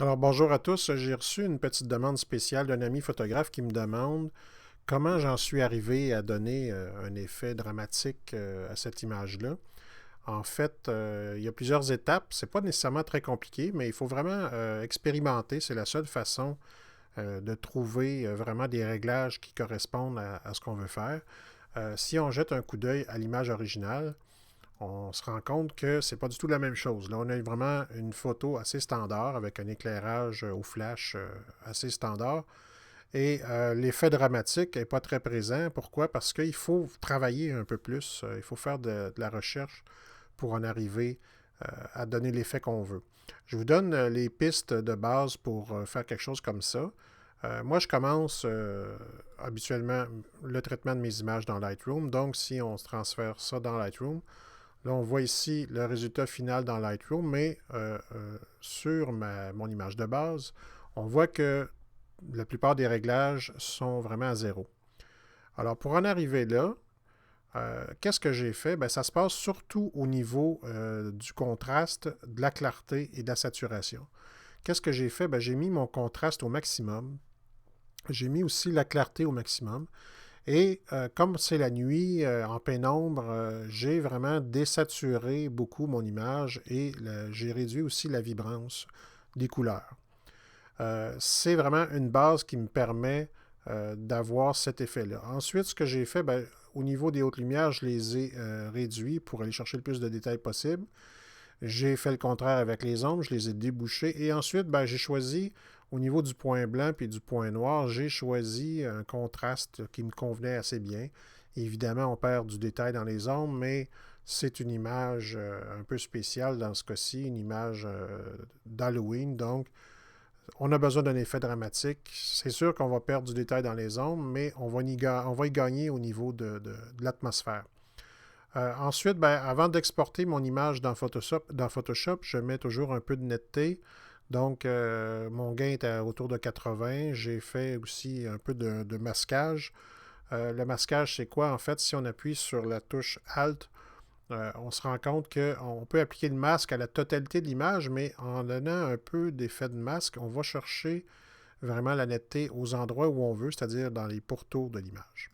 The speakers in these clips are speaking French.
Alors bonjour à tous, j'ai reçu une petite demande spéciale d'un ami photographe qui me demande comment j'en suis arrivé à donner un effet dramatique à cette image-là. En fait, il y a plusieurs étapes, c'est pas nécessairement très compliqué, mais il faut vraiment expérimenter, c'est la seule façon de trouver vraiment des réglages qui correspondent à ce qu'on veut faire. Si on jette un coup d'œil à l'image originale, on se rend compte que c'est pas du tout la même chose. Là, on a vraiment une photo assez standard avec un éclairage au flash assez standard. Et l'effet dramatique n'est pas très présent. Pourquoi? Parce qu'il faut travailler un peu plus. Il faut faire de la recherche pour en arriver à donner l'effet qu'on veut. Je vous donne les pistes de base pour faire quelque chose comme ça. Moi, je commence habituellement le traitement de mes images dans Lightroom. Donc, si on se transfère ça dans Lightroom, là, on voit ici le résultat final dans Lightroom, mais sur mon image de base, on voit que la plupart des réglages sont vraiment à zéro. Alors, pour en arriver là, qu'est-ce que j'ai fait? Ben, ça se passe surtout au niveau du contraste, de la clarté et de la saturation. Qu'est-ce que j'ai fait? Ben, j'ai mis mon contraste au maximum. J'ai mis aussi la clarté au maximum. Et comme c'est la nuit, en pénombre, j'ai vraiment désaturé beaucoup mon image et j'ai réduit aussi la vibrance des couleurs. C'est vraiment une base qui me permet d'avoir cet effet-là. Ensuite, ce que j'ai fait, ben, au niveau des hautes lumières, je les ai réduits pour aller chercher le plus de détails possible. J'ai fait le contraire avec les ombres, je les ai débouchés. Et ensuite, ben, j'ai choisi, au niveau du point blanc et du point noir, j'ai choisi un contraste qui me convenait assez bien. Évidemment, on perd du détail dans les ombres, mais c'est une image un peu spéciale dans ce cas-ci, une image d'Halloween. Donc, on a besoin d'un effet dramatique. C'est sûr qu'on va perdre du détail dans les ombres, mais on va y gagner au niveau de l'atmosphère. Ensuite, ben, avant d'exporter mon image dans Photoshop, je mets toujours un peu de netteté. Donc, mon gain est autour de 80. J'ai fait aussi un peu de masquage. Le masquage, c'est quoi? En fait, si on appuie sur la touche Alt, on se rend compte qu'on peut appliquer le masque à la totalité de l'image, mais en donnant un peu d'effet de masque, on va chercher vraiment la netteté aux endroits où on veut, c'est-à-dire dans les pourtours de l'image.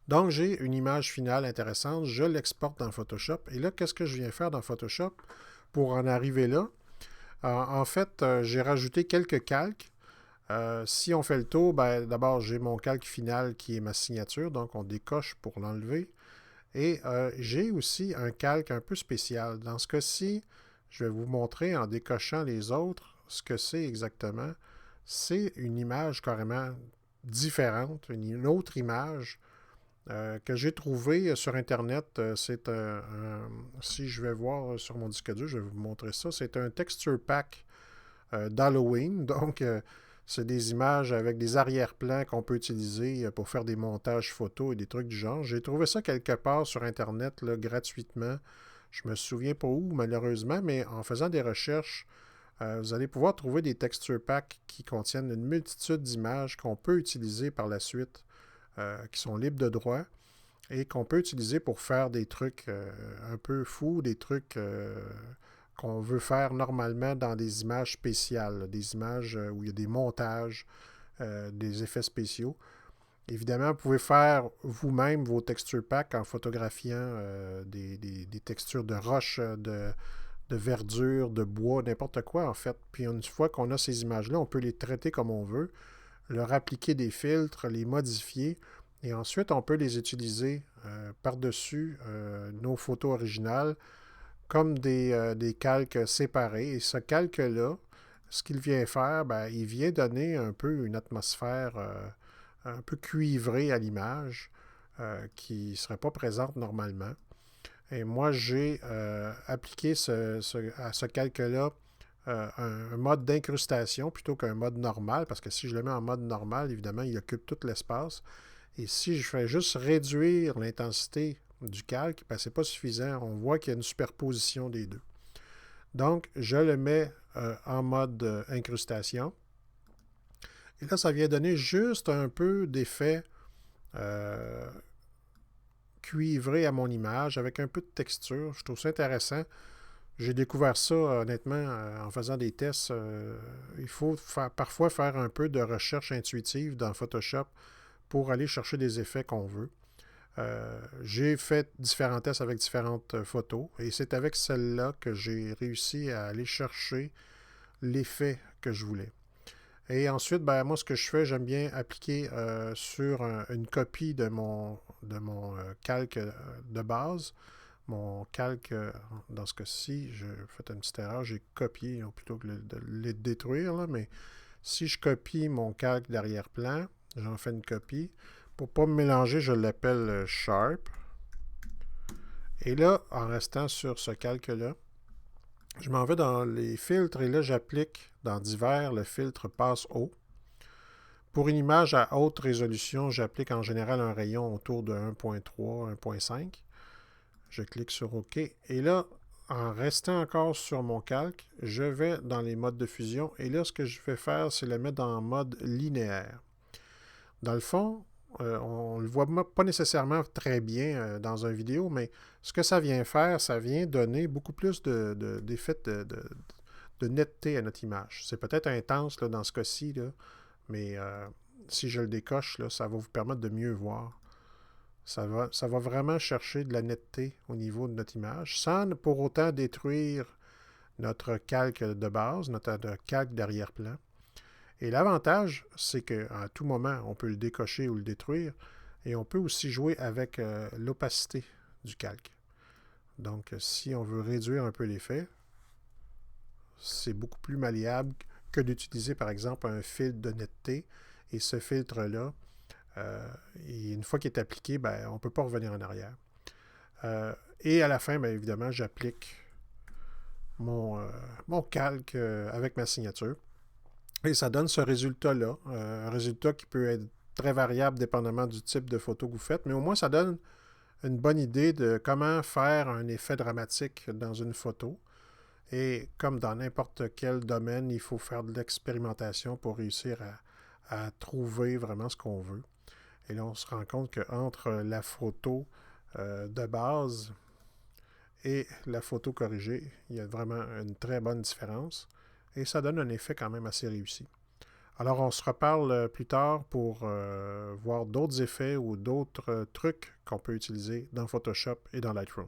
Donc, j'ai une image finale intéressante, je l'exporte dans Photoshop. Et là, qu'est-ce que je viens faire dans Photoshop pour en arriver là? En fait, j'ai rajouté quelques calques. Si on fait le tour, ben, d'abord, j'ai mon calque final qui est ma signature, donc on décoche pour l'enlever. Et j'ai aussi un calque un peu spécial. Dans ce cas-ci, je vais vous montrer en décochant les autres ce que c'est exactement. C'est une image carrément différente, une autre image que j'ai trouvée sur Internet. Si je vais voir sur mon disque dur, je vais vous montrer ça. C'est un texture pack d'Halloween. Donc, c'est des images avec des arrière-plans qu'on peut utiliser pour faire des montages photos et des trucs du genre. J'ai trouvé ça quelque part sur Internet là, gratuitement. Je me souviens pas où, malheureusement, mais en faisant des recherches, vous allez pouvoir trouver des texture packs qui contiennent une multitude d'images qu'on peut utiliser par la suite, qui sont libres de droit et qu'on peut utiliser pour faire des trucs un peu fous, des trucs qu'on veut faire normalement dans des images spéciales, des images où il y a des montages, des effets spéciaux. Évidemment, vous pouvez faire vous-même vos texture packs en photographiant des textures de roches, de verdure, de bois, n'importe quoi en fait. Puis une fois qu'on a ces images-là, on peut les traiter comme on veut, leur appliquer des filtres, les modifier, et ensuite on peut les utiliser par-dessus nos photos originales comme des calques séparés. Et ce calque-là, ce qu'il vient faire, ben, il vient donner un peu une atmosphère un peu cuivrée à l'image qui ne serait pas présente normalement. Et moi, j'ai appliqué à ce calque-là un mode d'incrustation plutôt qu'un mode normal, parce que si je le mets en mode normal, évidemment, il occupe tout l'espace. Et si je fais juste réduire l'intensité du calque, ben, ce n'est pas suffisant. On voit qu'il y a une superposition des deux. Donc, je le mets en mode incrustation. Et là, ça vient donner juste un peu d'effet euh, cuivré à mon image avec un peu de texture. Je trouve ça intéressant. J'ai découvert ça, honnêtement, en faisant des tests. Il faut parfois faire un peu de recherche intuitive dans Photoshop pour aller chercher des effets qu'on veut. J'ai fait différents tests avec différentes photos et c'est avec celle-là que j'ai réussi à aller chercher l'effet que je voulais. Et ensuite, ben, moi, ce que je fais, j'aime bien appliquer sur une copie de mon calque de base. Mon calque, dans ce cas-ci, j'ai fait une petite erreur, j'ai copié plutôt que de le détruire, là, mais si je copie mon calque d'arrière-plan, j'en fais une copie. Pour ne pas me mélanger, je l'appelle Sharp. Et là, en restant sur ce calque-là, je m'en vais dans les filtres et là, j'applique dans divers le filtre passe haut. Pour une image à haute résolution, j'applique en général un rayon autour de 1.3, 1.5. Je clique sur OK. Et là, en restant encore sur mon calque, je vais dans les modes de fusion. Et là, ce que je vais faire, c'est le mettre en mode linéaire. Dans le fond, on ne le voit pas nécessairement très bien dans une vidéo, mais ce que ça vient faire, ça vient donner beaucoup plus d'effet de netteté à notre image. C'est peut-être intense là, dans ce cas-ci, là, mais si je le décoche, là, ça va vous permettre de mieux voir. Ça va vraiment chercher de la netteté au niveau de notre image, sans pour autant détruire notre calque de base, notre calque d'arrière-plan. Et l'avantage, c'est qu'à tout moment, on peut le décocher ou le détruire, et on peut aussi jouer avec l'opacité du calque. Donc, si on veut réduire un peu l'effet, c'est beaucoup plus malléable que d'utiliser, par exemple, un filtre de netteté. Et ce filtre-là, une fois qu'il est appliqué, ben, on ne peut pas revenir en arrière. Et à la fin, bien évidemment, j'applique mon calque avec ma signature. Et ça donne ce résultat-là. Un résultat qui peut être très variable dépendamment du type de photo que vous faites, mais au moins ça donne une bonne idée de comment faire un effet dramatique dans une photo. Et comme dans n'importe quel domaine, il faut faire de l'expérimentation pour réussir à trouver vraiment ce qu'on veut. Et là, on se rend compte qu'entre la photo de base et la photo corrigée, il y a vraiment une très bonne différence. Et ça donne un effet quand même assez réussi. Alors, on se reparle plus tard pour voir d'autres effets ou d'autres trucs qu'on peut utiliser dans Photoshop et dans Lightroom.